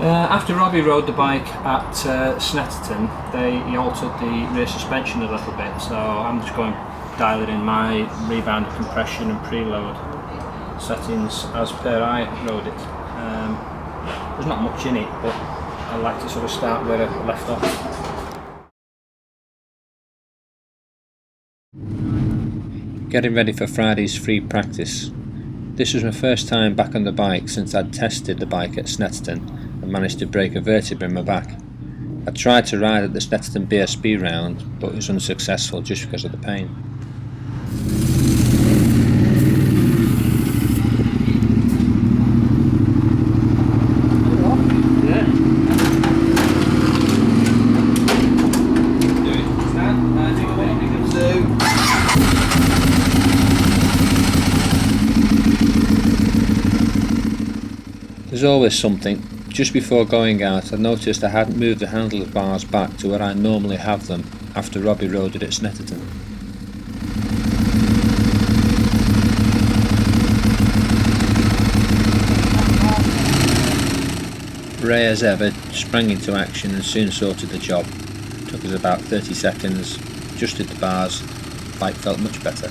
After Robbie rode the bike at Snetterton, he altered the rear suspension a little bit, so I'm just going dialing in my rebound, compression and preload settings as per I rode it. There's not much in it, but I like to sort of start where I left off. Getting ready for Friday's free practice. This was my first time back on the bike since I'd tested the bike at Snetterton and managed to break a vertebra in my back. I tried to ride at the Snetterton BSB round, but was unsuccessful just because of the pain. There's always something. Just before going out, I noticed I hadn't moved the handlebars back to where I normally have them after Robbie rode it at Snetterton. Ray as ever sprang into action and soon sorted the job. Took us about 30 seconds, adjusted the bars, the bike felt much better.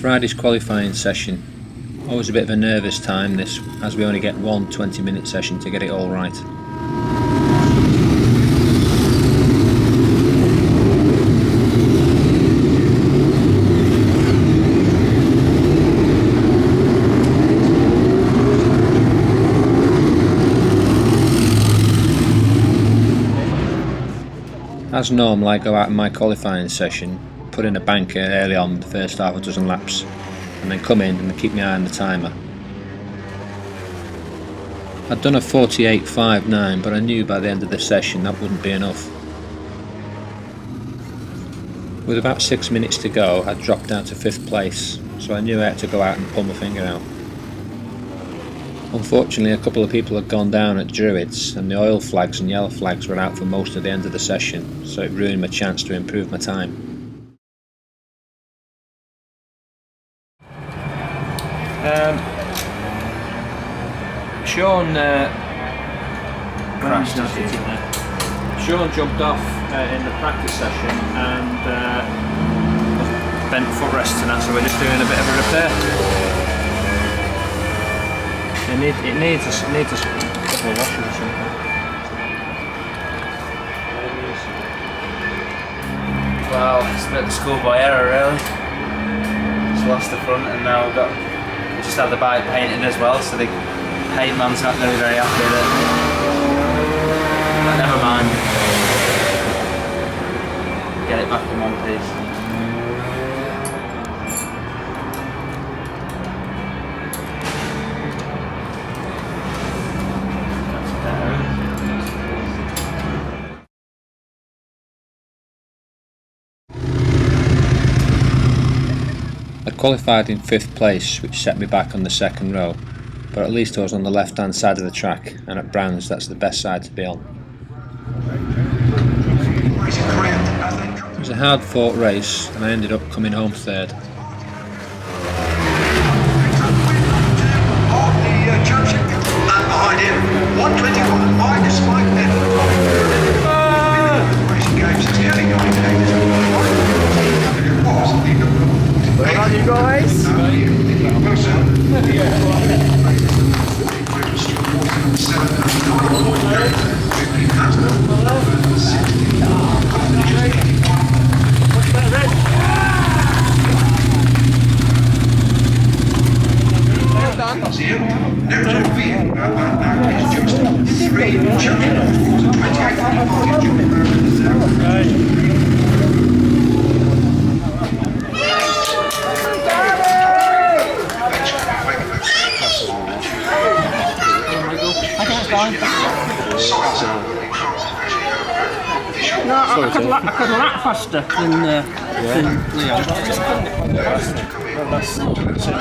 Friday's qualifying session. Always a bit of a nervous time this, as we only get one 20-minute session to get it all right. As normal, I go out in my qualifying session, put in a banker early on the first half a dozen laps, and then come in and keep my eye on the timer. I'd done a 48.59, but I knew by the end of the session that wouldn't be enough. With about 6 minutes to go, I'd dropped down to 5th place, so I knew I had to go out and pull my finger out. Unfortunately, a couple of people had gone down at Druids, and the oil flags and yellow flags were out for most of the end of the session, so it ruined my chance to improve my time. Sean jumped off in the practice session and bent footrest and that, so we're just doing a bit of a repair. It needs a couple of washes or something. Well, it's a bit of a schoolboy error really. Just lost the front and now we've got just had the bike painted as well, so the paint man's not going to be very happy with it. But never mind. Get it back in one piece. I qualified in 5th place, which set me back on the second row, but at least I was on the left hand side of the track, and at Brands that's the best side to be on. It was a hard fought race and I ended up coming home 3rd. Behind him, 121 minus 5 minutes. Racing games is nearly going to Well done, you guys! Snetterton is just 3 junction 28 No, I could lap faster than Leon. That's 2 years ago.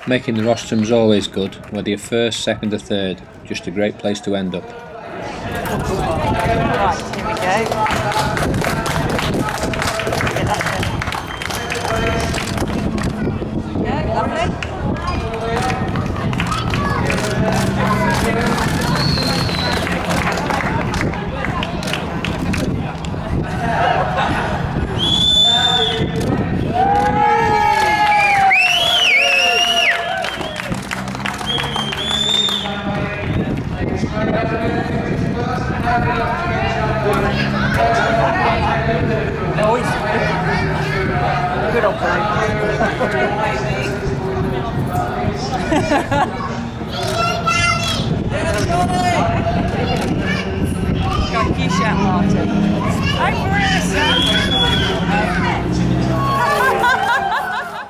Making the rostrum's always good, whether you're first, second or third, just a great place to end up. Right, here we go. Yeah, lovely. Good old play. Go on, you shout, Martin.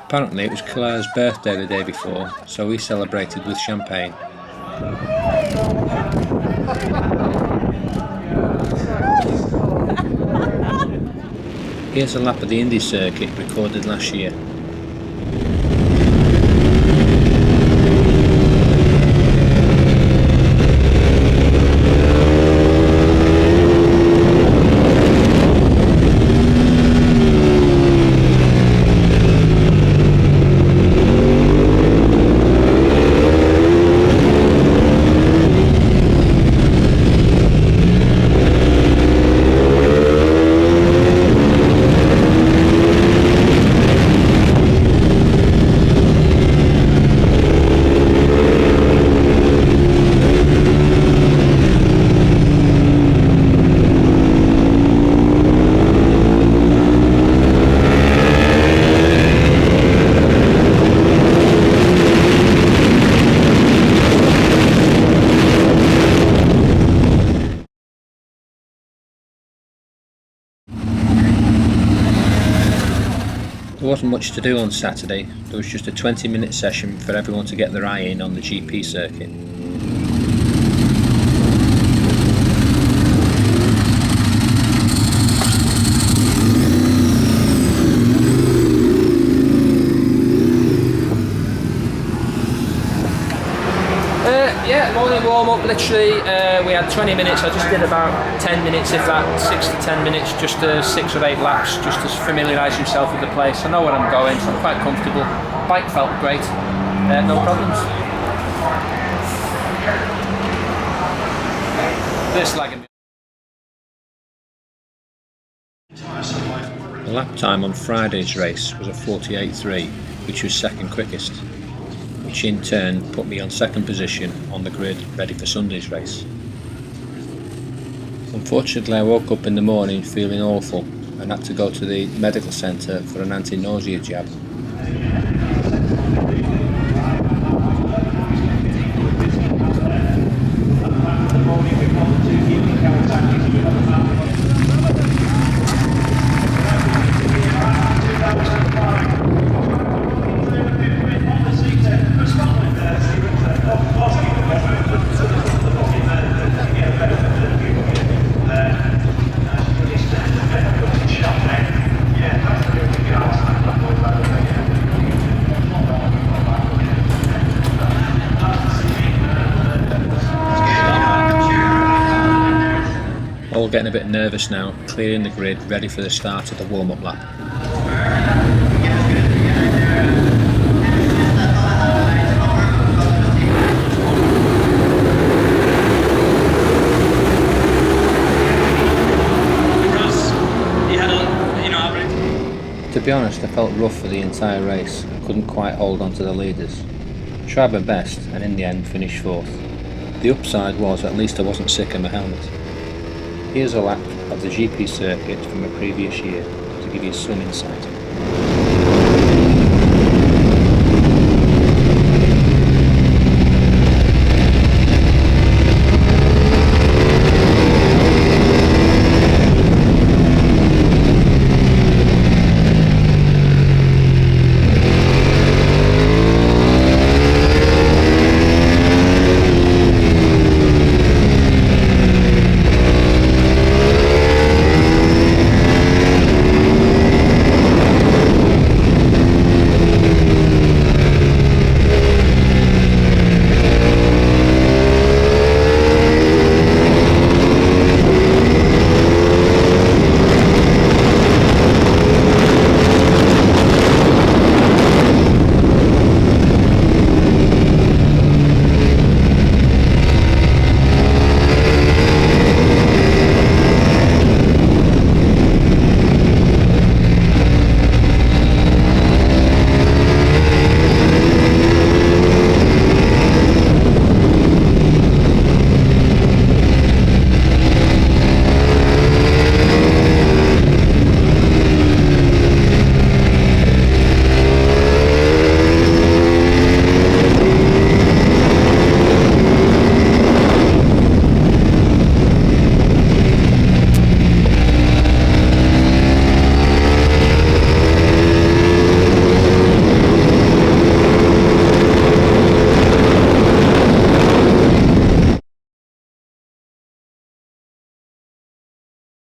Apparently it was Claire's birthday the day before, so we celebrated with champagne. Here's a lap of the Indy circuit recorded last year. There wasn't much to do on Saturday. There was just a 20-minute session for everyone to get their eye in on the GP circuit. Yeah, morning warm up. Literally, we had 20 minutes. I just did about 10 minutes, if that, 6 to 10 minutes, just 6 or 8 laps, just to familiarise himself with the place. I know where I'm going, so I'm quite comfortable. Bike felt great, no problems. This lagging. The lap time on Friday's race was a 48.3, which was second quickest, which in turn put me on second position on the grid ready for Sunday's race. Unfortunately, I woke up in the morning feeling awful and had to go to the medical centre for an anti-nausea jab. All getting a bit nervous now, clearing the grid, ready for the start of the warm-up lap. To be honest, I felt rough for the entire race. I couldn't quite hold on to the leaders. I tried my best and in the end finished fourth. The upside was at least I wasn't sick of my helmet. Here's a lap of the GP circuit from a previous year to give you some insight.